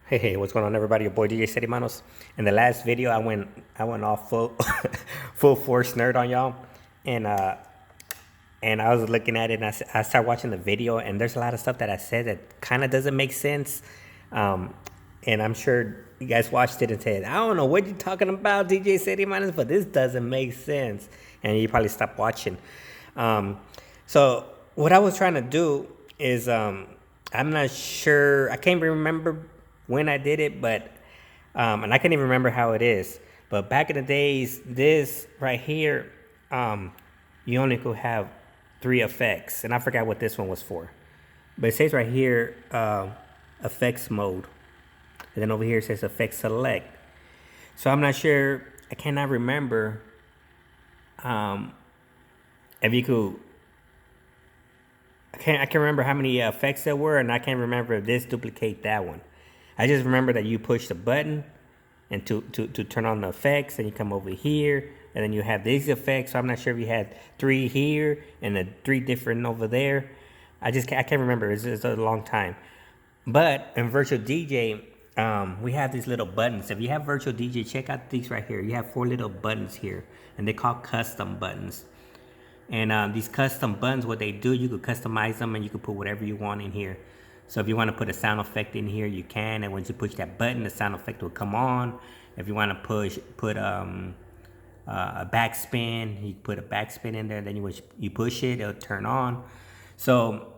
Hey, what's going on, everybody? Your boy DJ Serimanos. In the last video, I went off full full force nerd on y'all, and uh, and I was looking at it, and I started watching the video, and there's a lot of stuff that I said that kind of doesn't make sense, um, and I'm sure you guys watched it and said, I don't know what you're talking about, DJ Serimanos, but this doesn't make sense, and you probably stopped watching. Um, so what I was trying to do is, I'm not sure, I can't remember when I did it, but and I can't even remember how it is. But back in the days, this right here, you only could have 3 effects, and I forgot what this one was for. But it says right here, effects mode, and then over here it says effects select. So I'm not sure. I cannot remember if you could. I can't remember how many effects there were, and I can't remember if this duplicate that one. I just remember that you push the button and to turn on the effects, and you come over here, and then you have these effects. So I'm not sure if you had 3 here and the 3 different over there. I can't remember. It's a long time. But in Virtual DJ, we have these little buttons. If you have Virtual DJ, check out these right here. You have 4 little buttons here, and they're called custom buttons. And these custom buttons, what they do, you could customize them, and you could put whatever you want in here. So if you want to put a sound effect in here, you can. And once you push that button, the sound effect will come on. If you want to put a backspin, you put a backspin in there. Then you push it, it'll turn on. So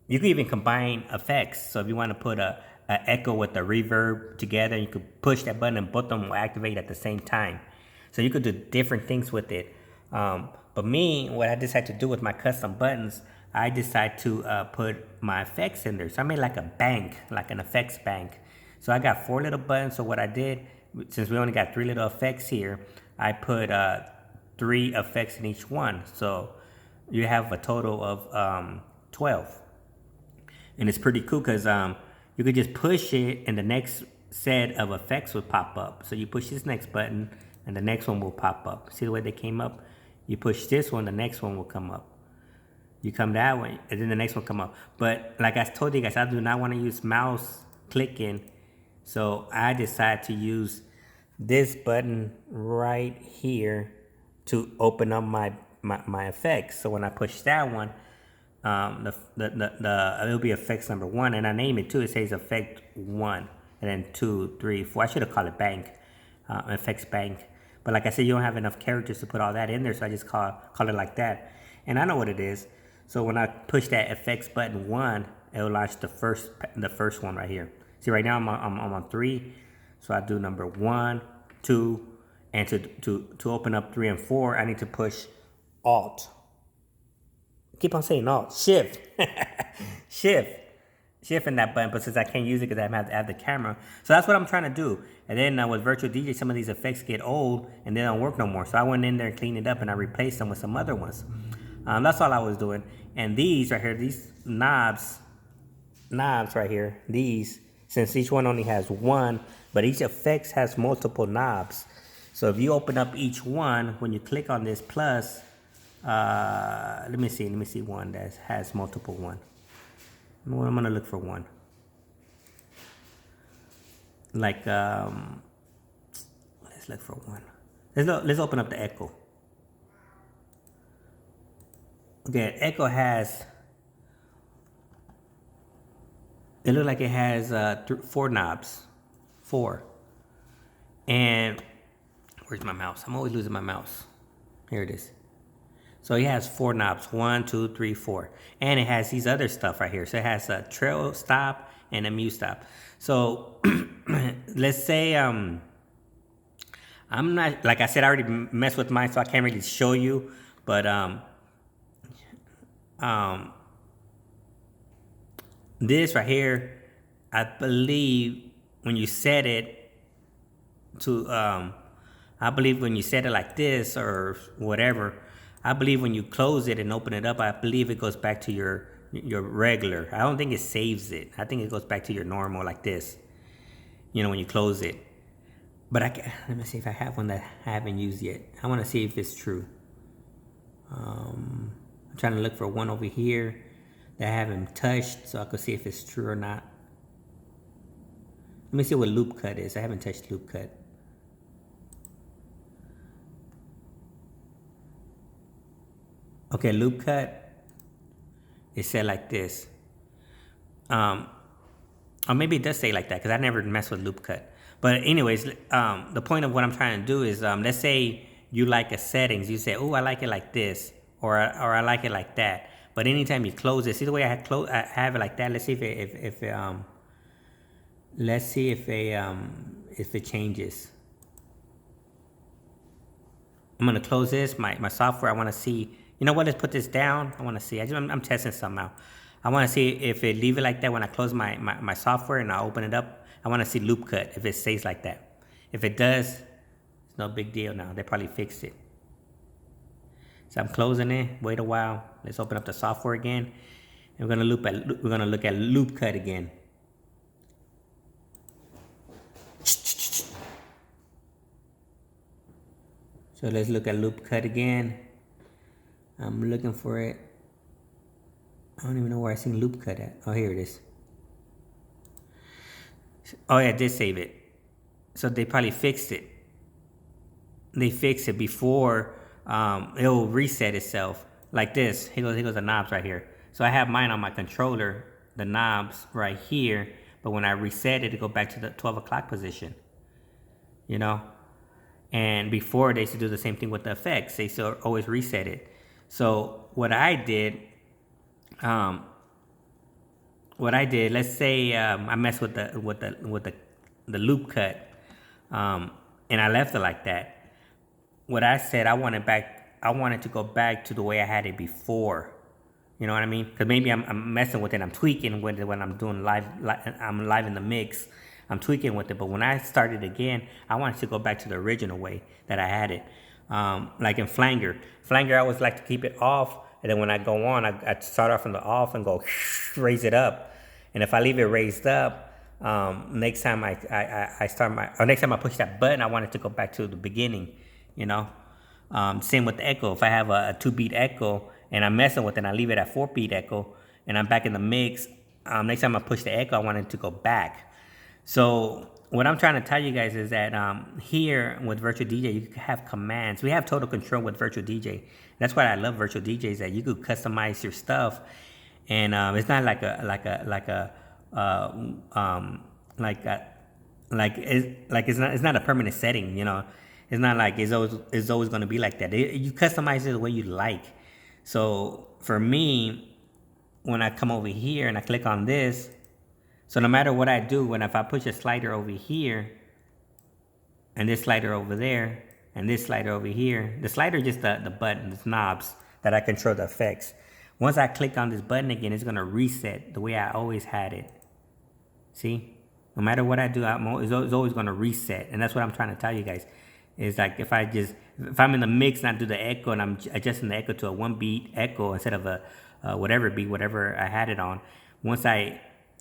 you can even combine effects. So if you want to put a echo with a reverb together, you could push that button, and both of them will activate at the same time. So you could do different things with it. But me, what I decided to do with my custom buttons, I decided to put my effects in there. So I made like a bank, like an effects bank. So I got 4 little buttons. So what I did, since we only got 3 little effects here, I put 3 effects in each one. So you have a total of 12. And it's pretty cool because you could just push it, and the next set of effects would pop up. So you push this next button, and the next one will pop up. See the way they came up? You push this one, the next one will come up. You come that way, and then the next one come up. But like I told you guys, I do not want to use mouse clicking. So I decided to use this button right here to open up my effects. So when I push that one, it'll be effects number 1, and I name it too. It says effect 1, and then 2, 3, 4. I should have called it bank, effects bank. But like I said, you don't have enough characters to put all that in there, so I just call it like that. And I know what it is. So when I push that effects button 1, it'll launch the first one right here. See, right now I'm on 3, so I do number 1, 2, and to open up 3 and 4, I need to push Alt. Keep on saying Alt, Shift, Shift in that button. But since I can't use it because I have to add the camera, so that's what I'm trying to do. And then with Virtual DJ, some of these effects get old and they don't work no more. So I went in there and cleaned it up, and I replaced them with some other ones. That's all I was doing. And these right here, these knobs right here, these, since each one only has 1, but each effects has multiple knobs. So if you open up each one, when you click on this plus, let me see one that has multiple one. I'm gonna look for one. Like, let's look for one. Let's open up the echo. Okay, echo has, it looks like it has 4 knobs. 4. And where's my mouse? I'm always losing my mouse. Here it is. So it has 4 knobs, 1, 2, 3, 4. And it has these other stuff right here. So it has a trail stop and a mute stop. So let's say, I'm not, like I said, I already messed with mine, so I can't really show you. But this right here, I believe when you set it to, I believe when you set it like this or whatever, I believe when you close it and open it up, I believe it goes back to your regular. I don't think it saves it. I think it goes back to your normal like this, when you close it. But let me see if I have one that I haven't used yet. I want to see if it's true. I'm trying to look for one over here that I haven't touched, so I can see if it's true or not. Let me see what loop cut is. I haven't touched loop cut. Okay, loop cut is set like this. Or maybe it does say like that because I never mess with loop cut. But anyways, the point of what I'm trying to do is, let's say you like a settings. You say, oh, I like it like this, or I like it like that. But anytime you close it, see the way I have it like that. Let's see if it changes. I'm gonna close this. My software. I want to see. You know what? Let's put this down. I want to see. I'm testing something out. I want to see if it leave it like that when I close my software and I open it up. I want to see loop cut if it stays like that. If it does, it's no big deal now. They probably fixed it. So I'm closing it. Wait a while. Let's open up the software again. And we're gonna look at loop cut again. So let's look at loop cut again. I'm looking for it. I don't even know where I seen loop cut at. Oh, here it is. Oh yeah, I did save it. So they probably fixed it. They fixed it before it'll reset itself like this. Here goes the knobs right here. So I have mine on my controller, the knobs right here. But when I reset it, it go back to the 12 o'clock position. You know? And before, they used to do the same thing with the effects. They still always reset it. So what I did, let's say I messed with the loop cut, and I left it like that. What I said, I wanted to go back to the way I had it before. You know what I mean? Because maybe I'm messing with it. I'm tweaking with it when I'm doing live. I'm live in the mix. I'm tweaking with it. But when I started again, I wanted to go back to the original way that I had it. Like in flanger. Flanger, I always like to keep it off. And then when I go on, I start off from the off and go raise it up. And if I leave it raised up, next time next time I push that button, I want it to go back to the beginning, you know. Same with the echo. If I have a 2-beat echo and I'm messing with it and I leave it at 4-beat echo and I'm back in the mix, next time I push the echo, I want it to go back. So what I'm trying to tell you guys is that here with Virtual DJ, you have commands. We have total control with Virtual DJ. That's why I love Virtual DJs, that you could customize your stuff, and it's not it's not a permanent setting. You know, it's not like it's always going to be like that. You customize it the way you like. So for me, when I come over here and I click on this. So no matter what I do, if I push a slider over here, and this slider over there, and this slider over here, the slider is just the buttons, knobs that I control the effects. Once I click on this button again, it's gonna reset the way I always had it. See? No matter what I do, it's always gonna reset. And that's what I'm trying to tell you guys. Is like if I'm in the mix and I do the echo and I'm adjusting the echo to a 1-beat echo instead of a whatever I had it on, once I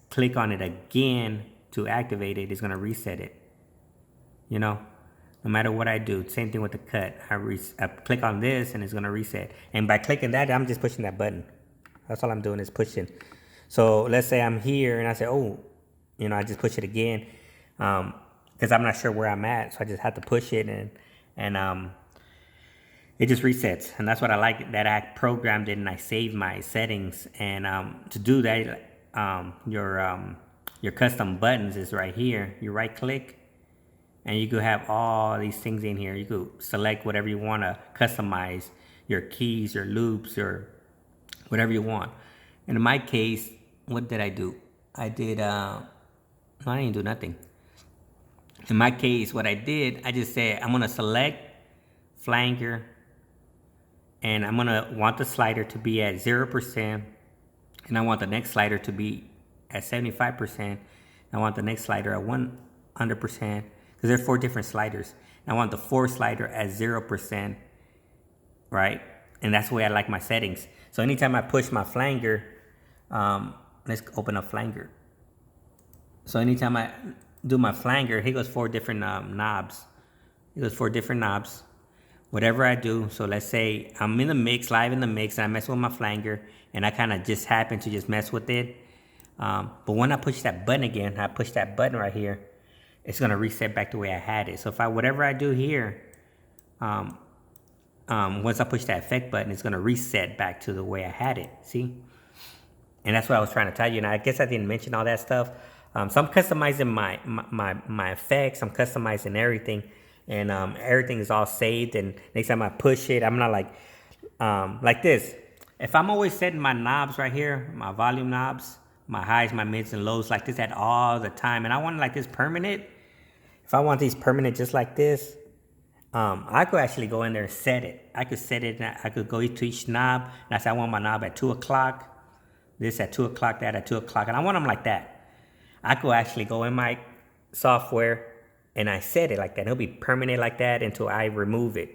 click on it again to activate it, it's going to reset it. You know, no matter what I do. Same thing with the cut. I click on this and it's going to reset. And by clicking that, I'm just pushing that button. That's all I'm doing is pushing. So let's say I'm here and I say, oh, you know, I just push it again because I'm not sure where I'm at. So I just have to push it and it just resets. And that's what I like, that I programmed it and I saved my settings. And to do that, your custom buttons is right here. You right click and you could have all these things in here. You could select whatever you want to customize, your keys, your loops, or whatever you want. And in my case, what did I do? I didn't do nothing. In my case, what I did, I just said, I'm going to select flanger and I'm going to want the slider to be at 0%. And I want the next slider to be at 75%. I want the next slider at 100%. Because there are 4 different sliders. I want the 4th slider at 0%. Right? And that's the way I like my settings. So anytime I push my flanger, let's open up flanger. So anytime I do my flanger, here goes 4 different knobs. Here goes 4 different knobs. Whatever I do, so let's say I'm in the mix, live in the mix, and I mess with my flanger, and I kind of just happen to just mess with it. But when I push that button again, I push that button right here, it's gonna reset back the way I had it. So if whatever I do here, once I push that effect button, it's gonna reset back to the way I had it. See? And that's what I was trying to tell you. And I guess I didn't mention all that stuff. So I'm customizing my effects. I'm customizing everything, and everything is all saved. And next time I push it, I'm not like this. If I'm always setting my knobs right here, my volume knobs, my highs, my mids, and lows like this at all the time, and I want it like this permanent. If I want these permanent just like this, I could actually go in there and set it. I could set it. I could go to each knob, and I say I want my knob at 2 o'clock. This at 2 o'clock, that at 2 o'clock, and I want them like that. I could actually go in my software and I set it like that. It'll be permanent like that until I remove it.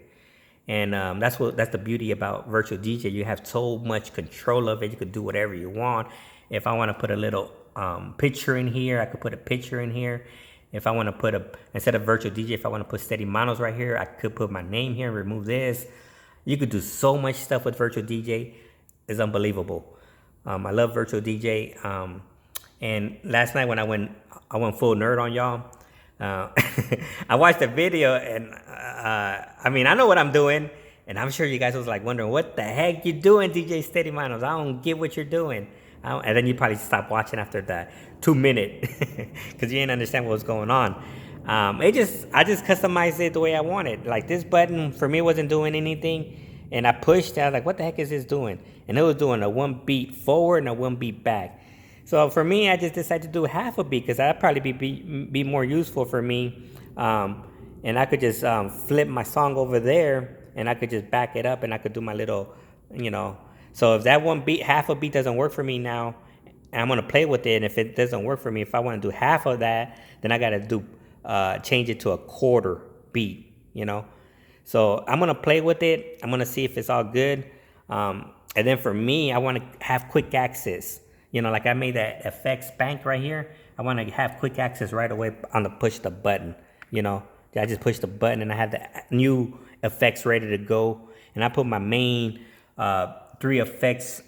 And that's the beauty about virtual DJ. You have so much control of it. You could do whatever you want. If I want to put a little picture in here, I could put a picture in here. If I want to put instead of virtual DJ, if I want to put steady monos right here, I could put my name here and remove this. You could do so much stuff with virtual DJ. It's unbelievable. I love virtual DJ. And last night when I went full nerd on y'all, I watched the video, and I mean, I know what I'm doing, and I'm sure you guys was like wondering, what the heck you doing, DJ Steady Manos? I don't get what you're doing. And then you probably stop watching after that 2 minute, because you didn't understand what was going on. I just customized it the way I wanted. Like this button for me wasn't doing anything. And I pushed, I was like, what the heck is this doing? And it was doing a 1 beat forward and a 1 beat back. So for me, I just decided to do half a beat, because that'd probably be more useful for me. And I could just flip my song over there, and I could just back it up, and I could do my little, So if that 1 beat, half a beat doesn't work for me now, and I'm going to play with it, and if it doesn't work for me, if I want to do half of that, then I got to change it to a quarter beat, So I'm going to play with it. I'm going to see if it's all good. And then for me, I want to have quick access. Like I made that effects bank right here. I want to have quick access right away on the push the button. I just push the button and I have the new effects ready to go. And I put my main 3 effects,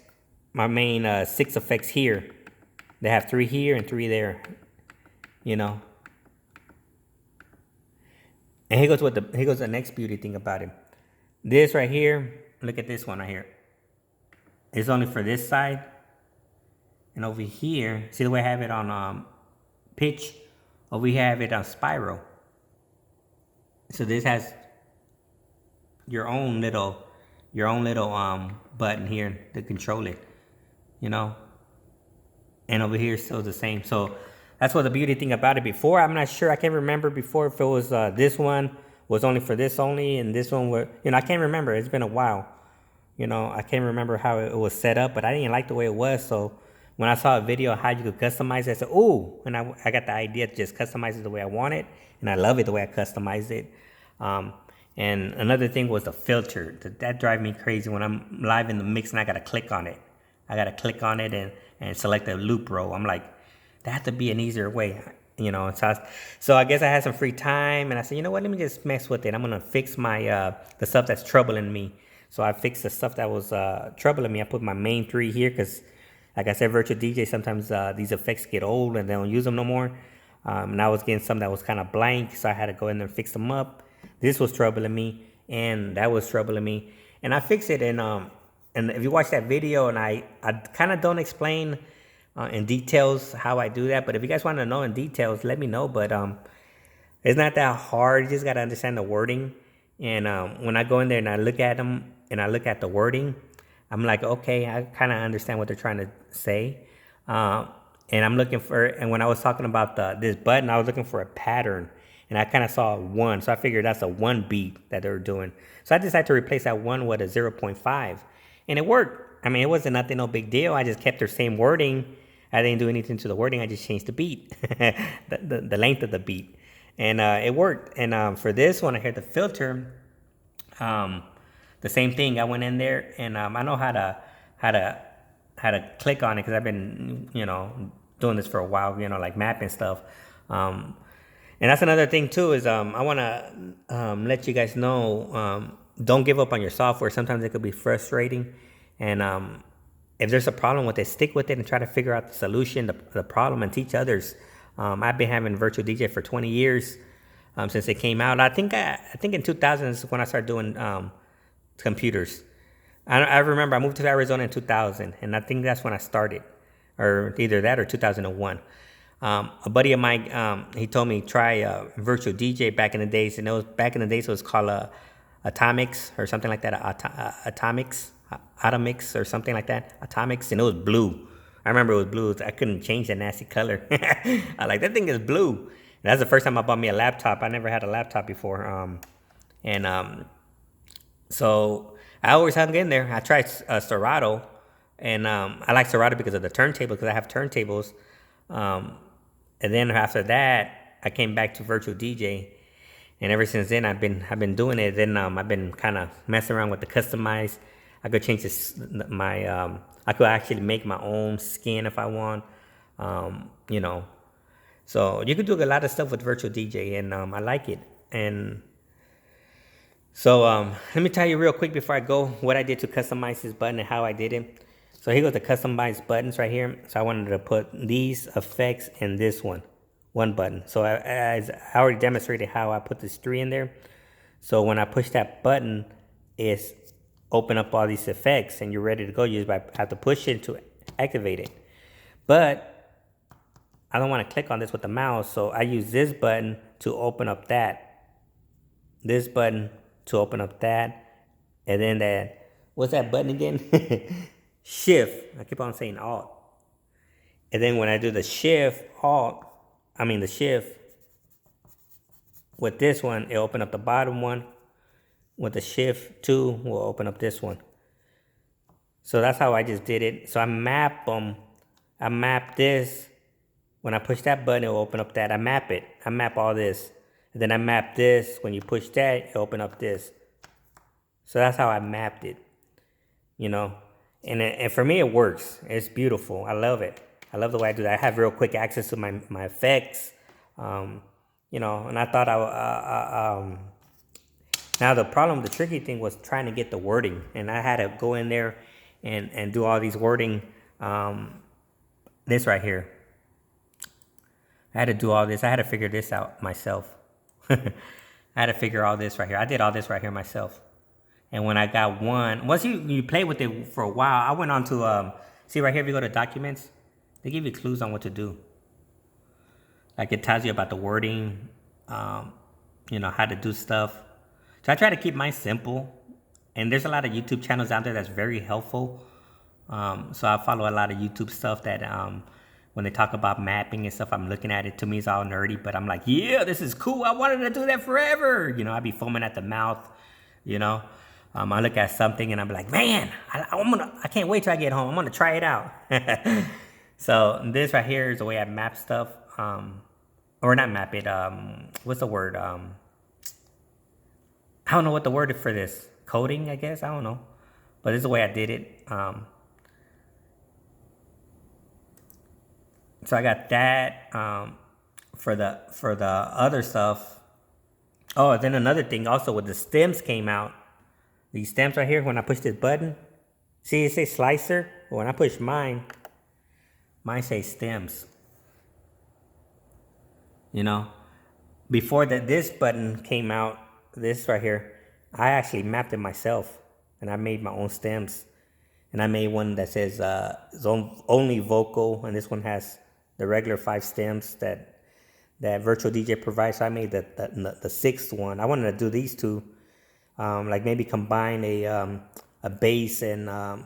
my main 6 effects here. They have 3 here and 3 there. And here goes the next beauty thing about it. This right here, look at this one right here. It's only for this side. And over here, see the way I have it on pitch? Over here I have it on spiral. So this has your own little button here to control it, And over here still the same. So that's what the beauty thing about it. Before, I'm not sure. I can't remember before if it was this one was only for this only, and this one were, I can't remember. It's been a while. I can't remember how it was set up, but I didn't like the way it was. So when I saw a video of how you could customize it, I said, ooh, and I got the idea to just customize it the way I want it, and I love it the way I customized it. And another thing was the filter. That drives me crazy when I'm live in the mix and I got to click on it. I got to click on it and select the loop row. I'm like, there has to be an easier way, So I guess I had some free time, and I said, you know what, let me just mess with it. I'm going to fix my the stuff that's troubling me. So I fixed the stuff that was troubling me. I put my main 3 here because, like I said, virtual DJ, sometimes these effects get old and they don't use them no more. And I was getting some that was kind of blank, so I had to go in there and fix them up. This was troubling me, and that was troubling me. And I fixed it, and if you watch that video, and I kind of don't explain in details how I do that, but if you guys want to know in details, let me know. But it's not that hard. You just got to understand the wording. And when I go in there and I look at them and I look at the wording, I'm like, okay, I kind of understand what they're trying to say. And I'm looking for, and when I was talking about this button, I was looking for a pattern, and I kind of saw 1. So I figured that's a 1 beat that they were doing. So I decided to replace that 1 with a 0.5, and it worked. I mean, it wasn't nothing, no big deal. I just kept their same wording. I didn't do anything to the wording. I just changed the beat, the length of the beat, and it worked. And for this one, I heard the filter. The same thing. I went in there, and I know how to click on it because I've been doing this for a while. Like mapping stuff. And that's another thing too. Is I want to let you guys know. Don't give up on your software. Sometimes it could be frustrating, and if there's a problem with it, stick with it and try to figure out the solution, the problem, and teach others. I've been having Virtual DJ for 20 years since it came out. I think in 2000 is when I started doing computers. I remember I moved to Arizona in 2000, and I think that's when I started, or either that or 2001. A buddy of mine, he told me try Virtual DJ back in the days, and it was called Atomics or something like that, Atomics or something like that, Atomics, and it was blue. I remember it was blue. I couldn't change the nasty color. I like, that thing is blue. And that's the first time I bought me a laptop. I never had a laptop before. So I always hung in there. I tried Serato, and I like Serato because of the turntable, because I have turntables. And then after that, I came back to Virtual DJ, and ever since then, I've been doing it. Then I've been kind of messing around with the customized. I could change I could actually make my own skin if I want, So you could do a lot of stuff with Virtual DJ, and I like it. And so let me tell you real quick before I go what I did to customize this button and how I did it. So here goes the customized buttons right here. So I wanted to put these effects in this one button. So I already demonstrated how I put this 3 in there. So when I push that button, it's open up all these effects, and you're ready to go. You just have to push it to activate it. But I don't want to click on this with the mouse, so I use this button to open up that. This button to open up that. And then what's that button again? Shift. I keep on saying Alt. And then when I do the shift with this one, it'll open up the bottom one. With the shift 2, we'll open up this one. So that's how I just did it. So I map them. I map this. When I push that button, it'll open up that. I map it. I map all this. And then I map this. When you push that, it'll open up this. So that's how I mapped it. And for me, it works. It's beautiful. I love it. I love the way I do that. I have real quick access to my effects. And I thought now the problem, the tricky thing was trying to get the wording, and I had to go in there and do all these wording. This right here, I had to do all this. I had to figure this out myself. I had to figure all this right here. I did all this right here myself. And when I got one, once you play with it for a while, I went on to see right here. If you go to documents, they give you clues on what to do. Like it tells you about the wording, how to do stuff. So I try to keep mine simple, and there's a lot of YouTube channels out there that's very helpful. So I follow a lot of YouTube stuff that when they talk about mapping and stuff, I'm looking at it. To me, it's all nerdy, but I'm like, yeah, this is cool. I wanted to do that forever. I'd be foaming at the mouth. I look at something and I'm like, man, I can't wait till I get home. I'm gonna try it out. So this right here is the way I map stuff, or not map it. What's the word? I don't know what the word is for this. Coding, I guess. I don't know. But this is the way I did it. So I got that for the other stuff. Oh, then another thing also with the stems came out. These stems right here, when I push this button, see it says slicer? When I push mine says stems. Before this button came out, this right here, I actually mapped it myself, and I made my own stems. And I made one that says only vocal, and this one has the regular 5 stems that Virtual DJ provides. So I made the 6th one. I wanted to do these two, like maybe combine a bass and the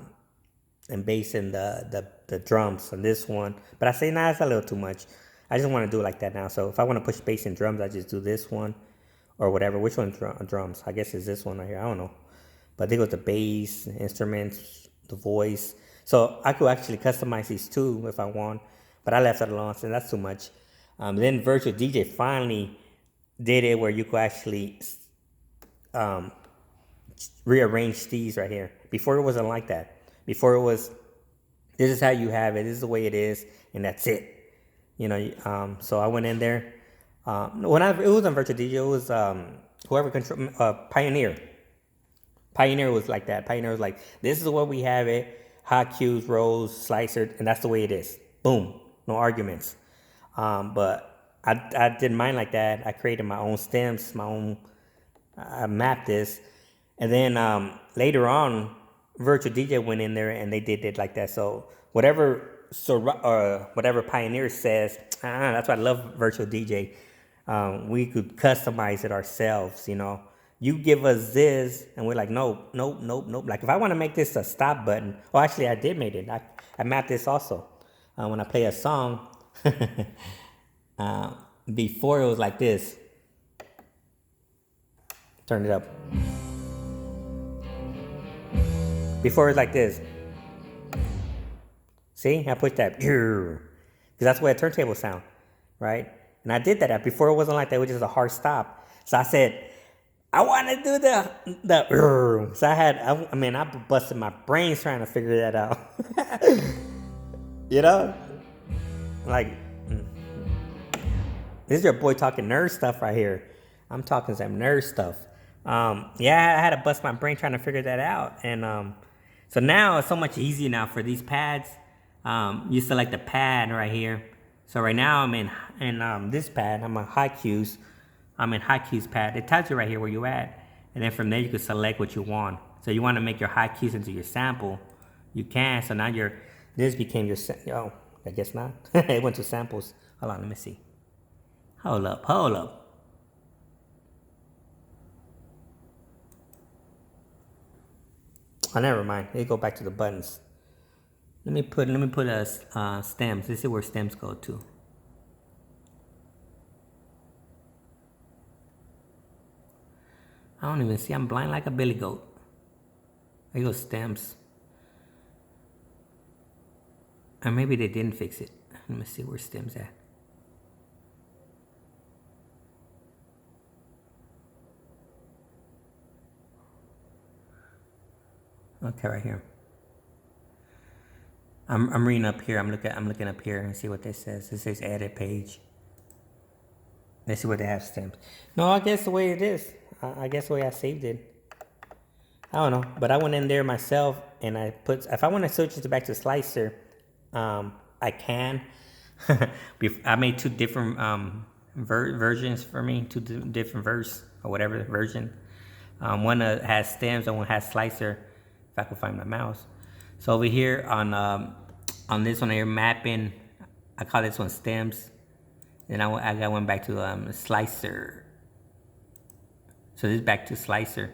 drums on this one. But I say, nah, it's a little too much. I just want to do it like that now. So if I want to push bass and drums, I just do this one. Or whatever. Which one drums? I guess it's this one right here. I don't know. But they go the bass, instruments, the voice. So I could actually customize these too if I want. But I left it alone, so that's too much. Then Virtual DJ finally did it where you could actually rearrange these right here. Before it wasn't like that. Before it was, this is how you have it. This is the way it is. And that's it. So I went in there. It was on Virtual DJ, it was whoever control Pioneer. Pioneer was like that. Pioneer was like, this is what we have it. Hot cues, rolls, slicer, and that's the way it is. Boom. No arguments. But I didn't mind like that. I created my own stems, I mapped this. And then later on, Virtual DJ went in there and they did it like that. So whatever Pioneer says, that's why I love Virtual DJ. We could customize it ourselves, you know. You give us this, and we're like, nope, nope, nope, nope. Like if I want to make this a stop button, oh, actually I did make it. I mapped this also. When I play a song, before it was like this. Turn it up. Before it's like this. See, I pushed that, because that's the way a turntable sound, right? And I did that. Before it wasn't like that. It was just a hard stop. So I said, I want to do the. So I busted my brains trying to figure that out. You know, like this is your boy talking nerd stuff right here. I'm talking some nerd stuff. Yeah, I had to bust my brain trying to figure that out, and so now it's so much easier now for these pads. You select the pad right here. So right now I'm in this pad. I'm on high cues. I'm in high cues pad. It tells you right here where you at, and then from there you can select what you want. So you want to make your high cues into your sample, you can. So now this became your oh, I guess not. It went to samples. Hold on, let me see. Hold up. Oh, never mind. Let me go back to the buttons. Let me put a stems. Let's see where stems go to. I don't even see. I'm blind like a billy goat. There goes stems. Or maybe they didn't fix it. Let me see where stems at. Okay, right here. I'm reading up here. I'm looking up here and see what this says. It says edit page. Let's see what they have stems. No, I guess the way it is. I guess the way I saved it. I don't know, but I went in there myself and I put. If I want to switch it back to slicer, I can. I made two different versions for me, two different verse or whatever version. One has stems and one has slicer. If I can find my mouse. So over here on this one here, mapping, I call this one stems. Then I went back to slicer. So this is back to slicer.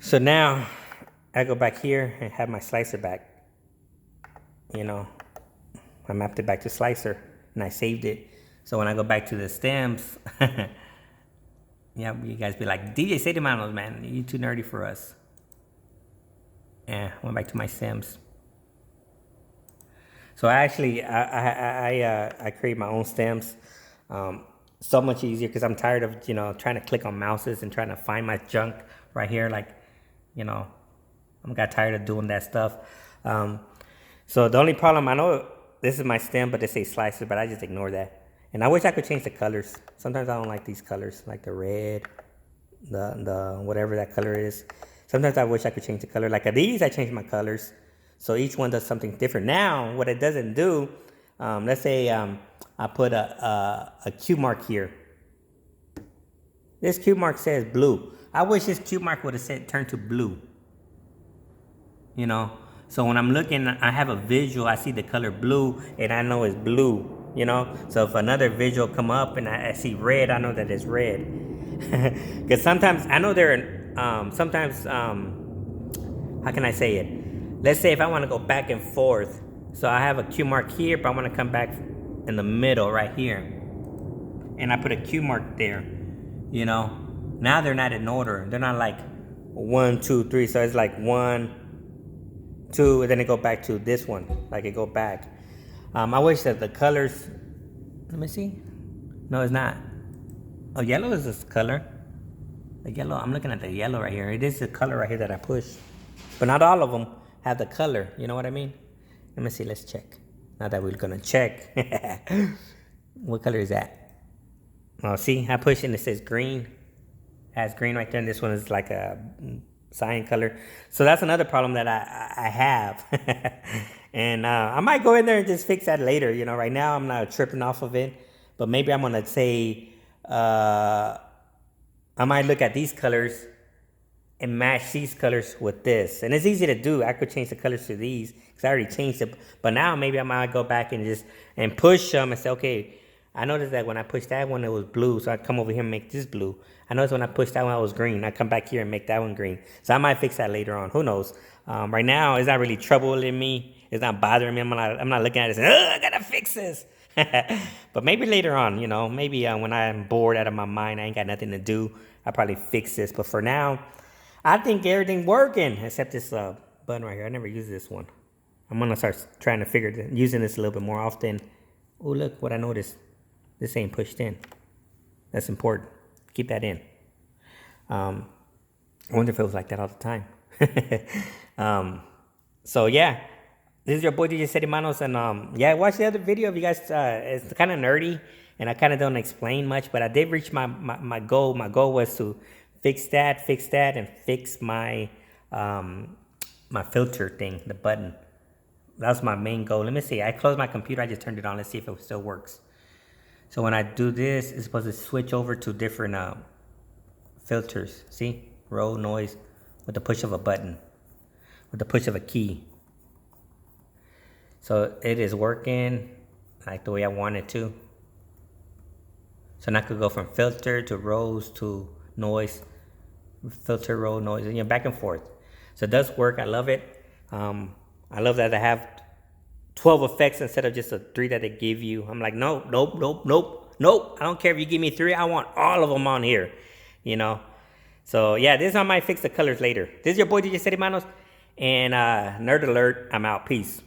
So now I go back here and have my slicer back. You know, I mapped it back to slicer and I saved it. So when I go back to the stems, yeah, you guys be like, DJ, say the manos, man. You too nerdy for us. Yeah, went back to my stems. So I actually, I create my own stems. So much easier because I'm tired of, trying to click on mouses and trying to find my junk right here. Like, I got tired of doing that stuff. So the only problem, I know this is my stem, but they say slicer, but I just ignore that. And I wish I could change the colors. Sometimes I don't like these colors, like the red, the whatever that color is. Sometimes I wish I could change the color. Like these, I change my colors. So each one does something different. Now, what it doesn't do, let's say I put a Q mark here. This Q mark says blue. I wish this Q mark would have said turn to blue. So when I'm looking, I have a visual. I see the color blue, and I know it's blue. So if another visual come up and I see red, I know that it's red. Because sometimes I know there are sometimes how can I say it? Let's say if I want to go back and forth, so I have a Q mark here, but I want to come back in the middle right here, and I put a Q mark there. Now they're not in order. They're not like 1, 2, 3. So it's like 1, 2, and then it go back to this one. Like it go back. I wish that the colors. Let me see. No, it's not. Oh, yellow is this color. The yellow. I'm looking at the yellow right here. It is the color right here that I push, but not all of them have the color. You know what I mean? Let me see. Let's check. Now that we're gonna check. What color is that? Oh, see, I push it and it says green. It has green right there, and this one is like a cyan color. So that's another problem that I have. And I might go in there and just fix that later. You know, right now I'm not tripping off of it. But maybe I'm going to say, I might look at these colors and match these colors with this. And it's easy to do. I could change the colors to these because I already changed it. But now maybe I might go back and just push them and say, okay, I noticed that when I pushed that one, it was blue. So I come over here and make this blue. I noticed when I pushed that one, it was green. I come back here and make that one green. So I might fix that later on. Who knows? Right now, it's not really troubling me. It's not bothering me. I'm not looking at it and saying, I got to fix this. But maybe later on, you know, maybe when I'm bored out of my mind, I ain't got nothing to do, I'll probably fix this. But for now, I think everything working except this button right here. I never use this one. I'm gonna start trying to using this a little bit more often. Oh, look what I noticed. This ain't pushed in. That's important. Keep that in. I wonder if it was like that all the time. So yeah, this is your boy DJ City Manos, and yeah, watch the other video if you guys. It's kind of nerdy, and I kind of don't explain much, but I did reach my goal. My goal was to fix that, and fix my my filter thing, the button. That was my main goal. Let me see. I closed my computer. I just turned it on. Let's see if it still works. So when I do this, it's supposed to switch over to different filters. See? Row, noise, with the push of a button, with the push of a key. So it is working like the way I want it to. So now I could go from filter to rows to noise, filter, row, noise, and back and forth. So it does work. I love it. I love that I have 12 effects instead of just the 3 that they give you. I'm like, nope. I don't care if you give me 3. I want all of them on here, you know. So yeah, this I might fix the colors later. This is your boy DJ City Manos, and nerd alert. I'm out. Peace.